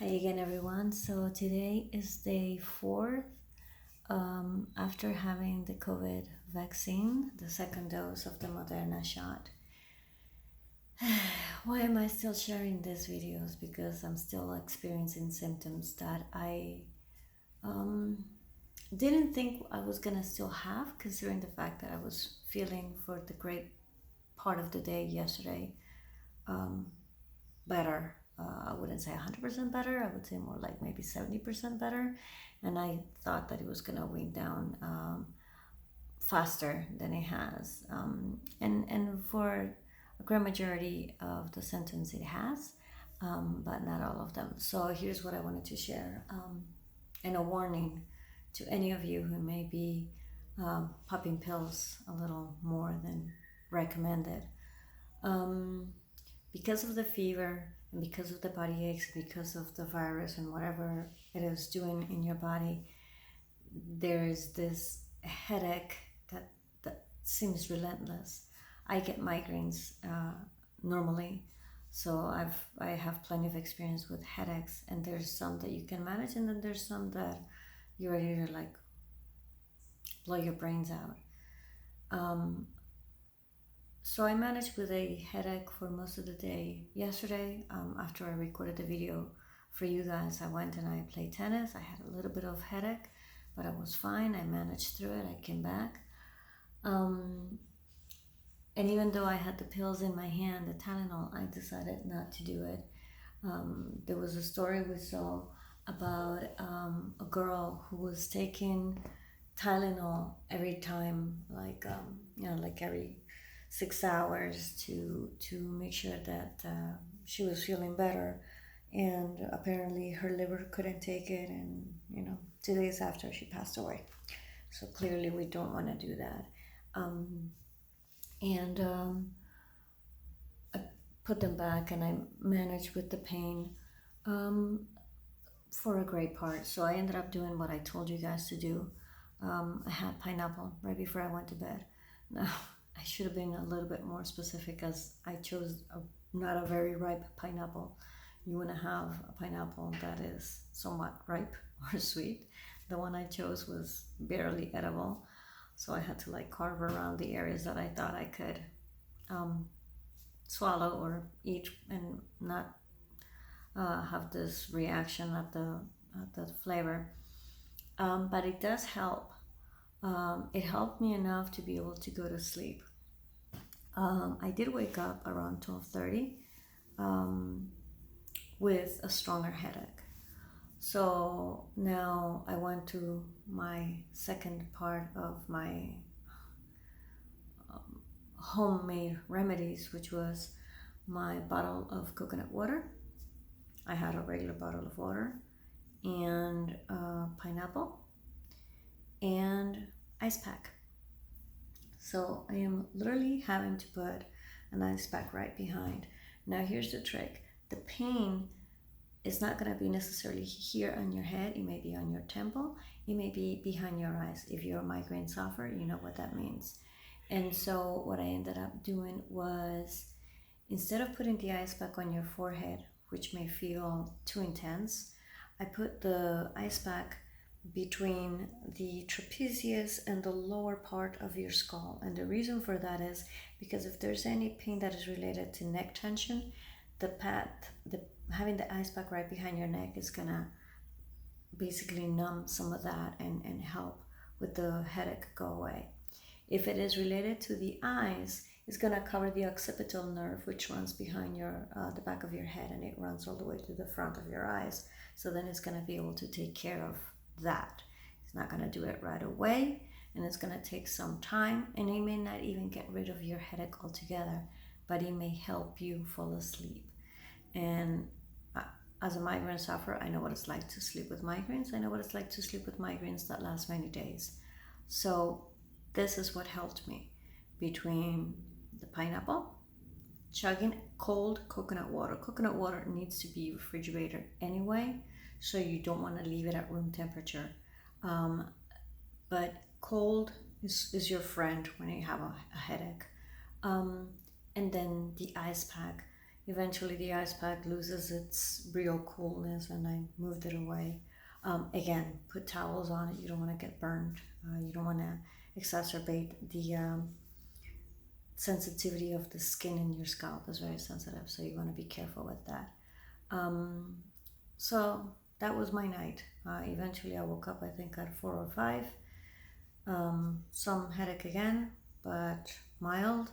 Hi again, everyone. So today is day 4 after having the COVID vaccine, the second dose of the Moderna shot. Why am I still sharing these videos? Because I'm still experiencing symptoms that I didn't think I was gonna still have, considering the fact that I was feeling for the great part of the day yesterday better. I wouldn't say 100% better. I would say more like maybe 70% better. And I thought that it was going to wane down faster than it has. And for a great majority of the symptoms it has, but not all of them. So here's what I wanted to share, and a warning to any of you who may be popping pills a little more than recommended. Because of the fever and because of the body aches, because of the virus and whatever it is doing in your body, there is this headache that seems relentless. I get migraines normally, so I have plenty of experience with headaches, and there's some that you can manage, and then there's some that you're ready to like blow your brains out. So I managed with a headache for most of the day. Yesterday, after I recorded the video for you guys, I went and I played tennis. I had a little bit of headache, but I was fine. I managed through it. I came back. And even though I had the pills in my hand, the Tylenol, I decided not to do it. There was a story we saw about a girl who was taking Tylenol every time, like like every 6 hours to make sure that she was feeling better. And apparently her liver couldn't take it, and 2 days after she passed away. So clearly we don't want to do that. And I put them back, and I managed with the pain for a great part. So I ended up doing what I told you guys to do. I had pineapple right before I went to bed. Now, I should have been a little bit more specific, as I chose not a very ripe pineapple. You want to have a pineapple that is somewhat ripe or sweet. The one I chose was barely edible, so I had to like carve around the areas that I thought I could swallow or eat and not have this reaction at the flavor. But it does help. It helped me enough to be able to go to sleep. I did wake up around 12:30 with a stronger headache. So now I went to my second part of my homemade remedies, which was my bottle of coconut water. I had a regular bottle of water and pineapple and ice pack. So I am literally having to put an ice pack right behind. Now here's the trick. The pain is not going to be necessarily here on your head. It may be on your temple. It may be behind your eyes. If you're a migraine sufferer, you know what that means. And so what I ended up doing was, instead of putting the ice pack on your forehead, which may feel too intense, I put the ice pack between the trapezius and the lower part of your skull. And the reason for that is because if there's any pain that is related to neck tension, having the ice pack right behind your neck is gonna basically numb some of that and help with the headache go away. If it is related to the eyes, it's gonna cover the occipital nerve, which runs behind the back of your head, and it runs all the way to the front of your eyes. So then it's gonna be able to take care of that. It's not gonna do it right away, and it's gonna take some time, and it may not even get rid of your headache altogether, but it may help you fall asleep. And as a migraine sufferer, I know what it's like to sleep with migraines. I know what it's like to sleep with migraines that last many days. So this is what helped me, between the pineapple, chugging cold coconut water. Coconut water needs to be refrigerated anyway, so you don't want to leave it at room temperature. But cold is your friend when you have a headache. And then the ice pack. eventually the ice pack loses its real coolness and I moved it away. Again, put towels on it. You don't want to get burned. You don't want to exacerbate the sensitivity of the skin in your scalp is very sensitive, so you want to be careful with that. So that was my night. Eventually I woke up, I think at 4 or 5. Some headache again, but mild,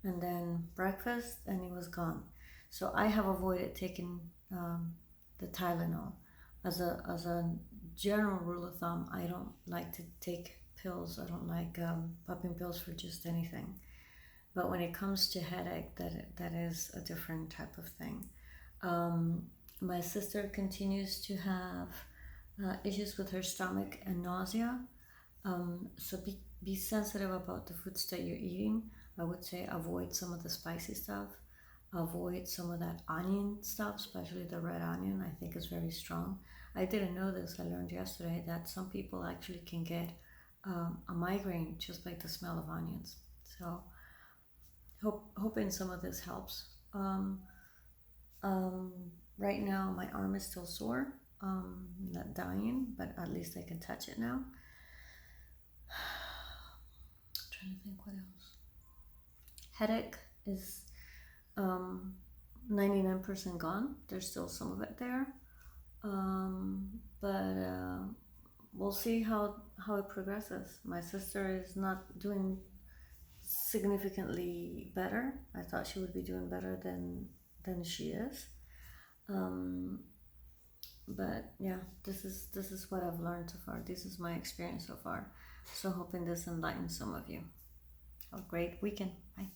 and then breakfast and it was gone. So I have avoided taking the Tylenol. As a general rule of thumb, I don't like to take pills. I don't like popping pills for just anything. But when it comes to headache, that is a different type of thing. My sister continues to have issues with her stomach and nausea. So be sensitive about the foods that you're eating. I would say avoid some of the spicy stuff. Avoid some of that onion stuff, especially the red onion. I think is very strong. I didn't know this. I learned yesterday that some people actually can get a migraine just by the smell of onions. So hoping some of this helps. Right now my arm is still sore. Not dying, but at least I can touch it now. Trying to think what else. Headache is 99% gone. There's still some of it there, but we'll see how it progresses. My sister is not doing significantly better. I thought she would be doing better than she is. But yeah, this is what I've learned so far. This is my experience so far. So hoping this enlightens some of you. Have a great weekend. Bye.